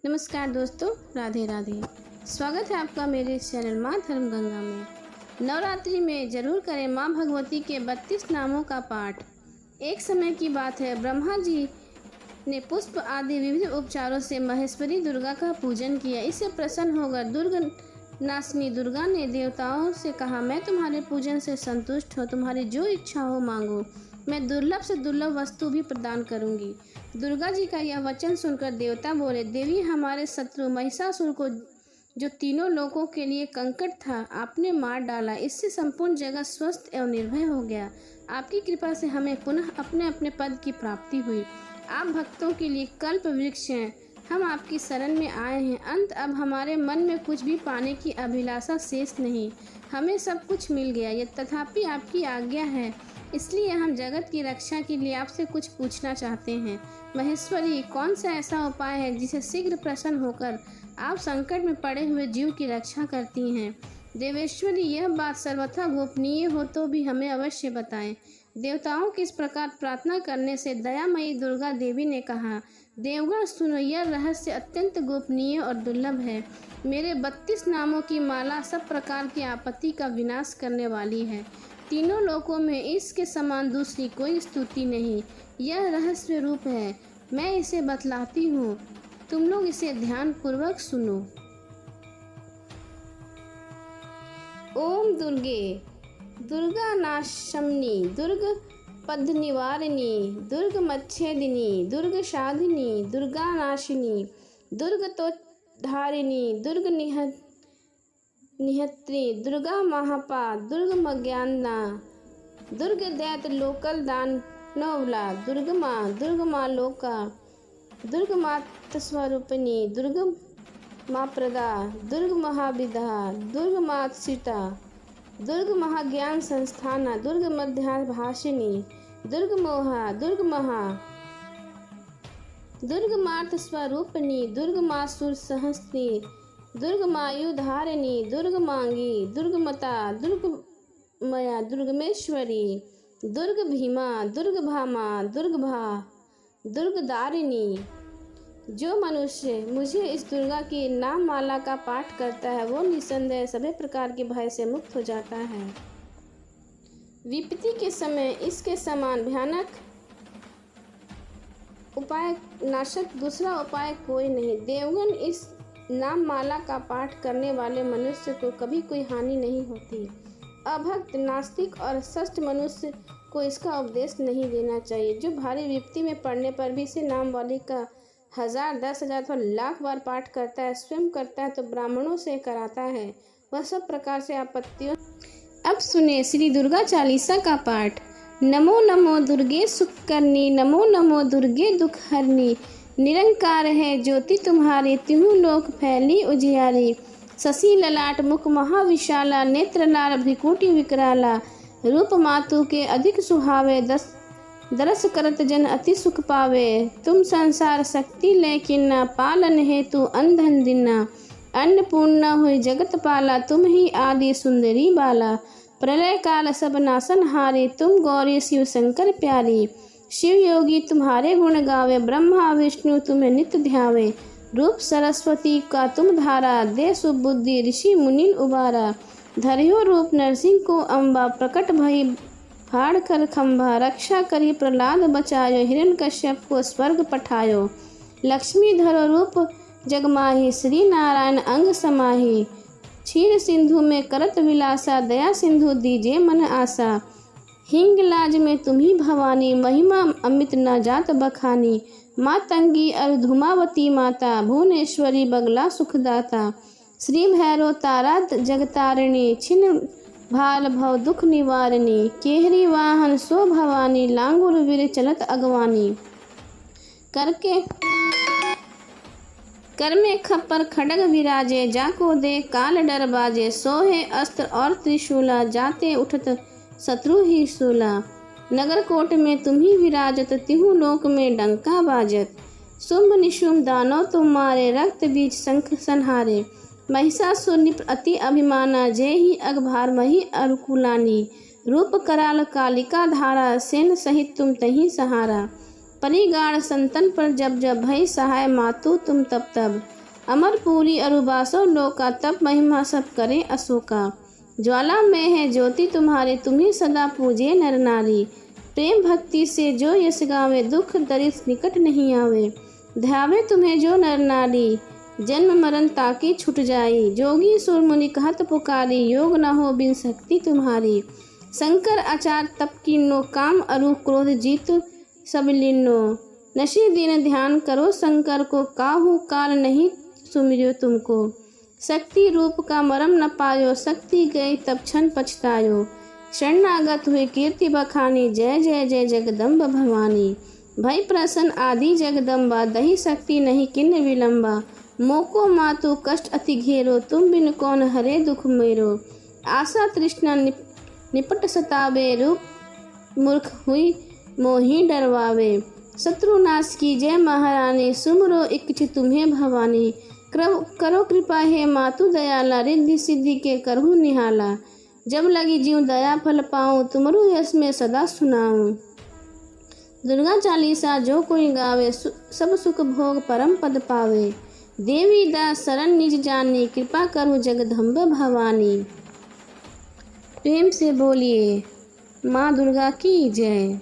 नमस्कार दोस्तों, राधे राधे। स्वागत है आपका मेरे इस चैनल माँ धर्म गंगा में। नवरात्रि में जरूर करें माँ भगवती के 32 नामों का पाठ। एक समय की बात है, ब्रह्मा जी ने पुष्प आदि विविध उपचारों से महेश्वरी दुर्गा का पूजन किया। इससे प्रसन्न होकर दुर्ग नासिनी दुर्गा ने देवताओं से कहा, मैं तुम्हारे पूजन से संतुष्ट हूँ, तुम्हारी जो इच्छा हो मांगो, मैं दुर्लभ से दुर्लभ वस्तु भी प्रदान करूंगी। दुर्गा जी का यह वचन सुनकर देवता बोले, देवी, हमारे शत्रु महिषासुर को जो तीनों लोकों के लिए कंकट था, आपने मार डाला। इससे संपूर्ण जगत स्वस्थ एवं निर्भय हो गया। आपकी कृपा से हमें पुनः अपने अपने पद की प्राप्ति हुई। आप भक्तों के लिए कल्प वृक्ष हैं, हम आपकी शरण में आए हैं। अंत अब हमारे मन में कुछ भी पाने की अभिलाषा शेष नहीं, हमें सब कुछ मिल गया। यह तथापि आपकी आज्ञा है, इसलिए हम जगत की रक्षा के लिए आपसे कुछ पूछना चाहते हैं। महेश्वरी, कौन सा ऐसा उपाय है जिसे शीघ्र प्रसन्न होकर आप संकट में पड़े हुए जीव की रक्षा करती हैं? देवेश्वरी, यह बात सर्वथा गोपनीय हो तो भी हमें अवश्य बताएं। देवताओं की इस प्रकार प्रार्थना करने से दयामयी दुर्गा देवी ने कहा, देवगण सुनो, यह रहस्य अत्यंत गोपनीय और दुर्लभ है। मेरे 32 नामों की माला सब प्रकार की आपत्ति का विनाश करने वाली है। तीनों लोकों में इसके समान दूसरी कोई स्तुति नहीं। यह रहस्य रूप है, मैं इसे बतलाती हूँ, तुम लोग इसे ध्यान पूर्वक सुनो। ओम दुर्गे, दुर्गा नाशमनी, दुर्ग पद निवारिणी, दुर्ग मच्छेदिनी, दुर्ग साधिनी, दुर्गा नाशिनी, दुर्ग तो धारिणी, दुर्ग निहत्री, दुर्गा महापा, दुर्ग मज्ञाना, दुर्ग दैत लोकल दान नवला, दुर्ग माँ लोका, दुर्ग मात स्वरूपिणी, दुर्ग माँ प्रदा, दुर्ग महाविदा, दुर्ग मात सीता, दुर्ग महाज्ञान संस्थाना, दुर्ग मध्याभाषिनी, दुर्ग मोहा, दुर्ग महा, दुर्ग मार्थ स्वरूपिणी, दुर्ग मासुर सहस्त्री, दुर्ग मायुधारिणी, दुर्ग मांगी, दुर्ग मता, दुर्ग मया, दुर्गमेश्वरी, दुर्ग भीमा, दुर्ग भामा, दुर्ग भा, दुर्ग दारिणी। जो मनुष्य मुझे इस दुर्गा की नाम माला का पाठ करता है, वो निसंदेह सभी प्रकार के भय से मुक्त हो जाता है। विपत्ति के समय इसके समान भयानक उपाय नाशक दूसरा उपाय कोई नहीं। देवगण, इस नाम माला का पाठ करने वाले मनुष्य को कभी कोई हानि नहीं होती। अभक्त, नास्तिक और सष्ट मनुष्य को इसका उपदेश नहीं देना चाहिए। जो भारी विपत्ति में पड़ने पर भी इसे नाम वाली का 1000, 10,000 अथवा लाख बार पाठ करता है, स्वयं करता है तो ब्राह्मणों से कराता है, वह सब प्रकार से आपत्तियों। अब सुने श्री दुर्गा चालीसा का पाठ। नमो नमो दुर्गे सुखकर्णी, नमो नमो दुर्गे दुख हरनी, निरंकार है ज्योति तुम्हारी, तिहु लोक फैली उजियारी। शशि ललाट मुख महाविशाला, नेत्र लाल भ्रिकुटी विकराला, रूप मातु के अधिक सुहावे, दरस करत जन अति सुख पावे। तुम संसार शक्ति लेकिन्ना, पालन हेतु अंधन दिन्ना, अन्नपूर्णा हुई जगत पाला, तुम ही आदि सुंदरी बाला। प्रलय काल सब नासन हारी, तुम गौरी शिव शंकर प्यारी। शिव योगी तुम्हारे गुण गावे, ब्रह्मा विष्णु तुम्हें नित्य ध्यावे। रूप सरस्वती का तुम धारा, दे सुबुद्धि ऋषि मुनि उबारा। धरियो रूप नरसिंह को अम्बा, प्रकट भई फाड़ कर खंभा। रक्षा करी प्रहलाद बचायो, हिरण्यकश्यप को स्वर्ग पठायो। लक्ष्मी धरो रूप जगमाही, श्री नारायण अंग समाही। क्षीर सिंधु में करत विलासा, दया सिंधु दीजे मन आशा। हिंगलाज में तुम्ही भवानी, महिमा अमित न जात बखानी। मातंगी और धूमावती माता, भुवनेश्वरी बगला सुखदाता। श्री भैरव तारा जगतारिणी, छिन्न भाल भव दुख निवारिणी। केहरी वाहन सो भवानी, लांगुर वीर चलत अगवानी। कर में खप्पर खड़ग विराजे, जाको दे काल डर बाजे। सोहे अस्त्र और त्रिशूला, जाते उठत शत्रु ही सूला। नगर कोट में तुम्ही विराजत, तिहु लोक में डंका बाजत। शुंभ निशुंभ दानव तुम मारे, रक्त बीज शंख संहारे। महिषासुर निप अति अभिमाना, जय ही अगभार मही अरुकुलानी। रूप कराल कालिका धारा, सेन सहित तुम तही सहारा। परिगाढ़ संतन पर जब जब भई सहाय मातु तुम तब तब। अमरपुरी अरुबासो लोका तब महिमा सब करें अशोका। ज्वाला में है ज्योति तुम्हारे तुम्हें सदा पूजे नर नारी। प्रेम भक्ति से जो यश गावे दुख दरिद्र निकट नहीं आवे। ध्यावे तुम्हें जो नर नारी जन्म मरण ताकि छुट जाई। जोगी सुर मुनि कहत पुकारी योग न हो बिन शक्ति तुम्हारी। शंकर आचार तप कीनो काम अरु क्रोध जीत सब लीनो। नशे दिन ध्यान करो शंकर को काहू काल नहीं सुमिरो तुमको। शक्ति रूप का मरम न पायो शक्ति गई तब क्षण पछतायो। शरणागत हुए कीर्ति बखानी जय जय जय जगदम्ब भवानी। भय प्रसन्न आदि जगदम्बा दही शक्ति नहीं किन्न विलंबा। मोको मातु कष्ट अति घेरो तुम बिन कौन हरे दुख मेरो। आशा तृष्णा निपट सतावे रूप मूर्ख हुई मोही डरवावे। शत्रु नाश की जय महारानी सुमरो इक्छ तुम्हें भवानी। करो कृपा हे मातु दयाला रिद्धि सिद्धि के करहु निहाला। जब लगी जीव दया फल पाऊँ तुमरु यश में सदा सुनाऊँ। दुर्गा चालीसा जो कोई गावे सब सुख भोग परम पद पावे। देवी दास शरण निज जानी कृपा करो जगदम्ब भवानी। प्रेम से बोलिए माँ दुर्गा की जय।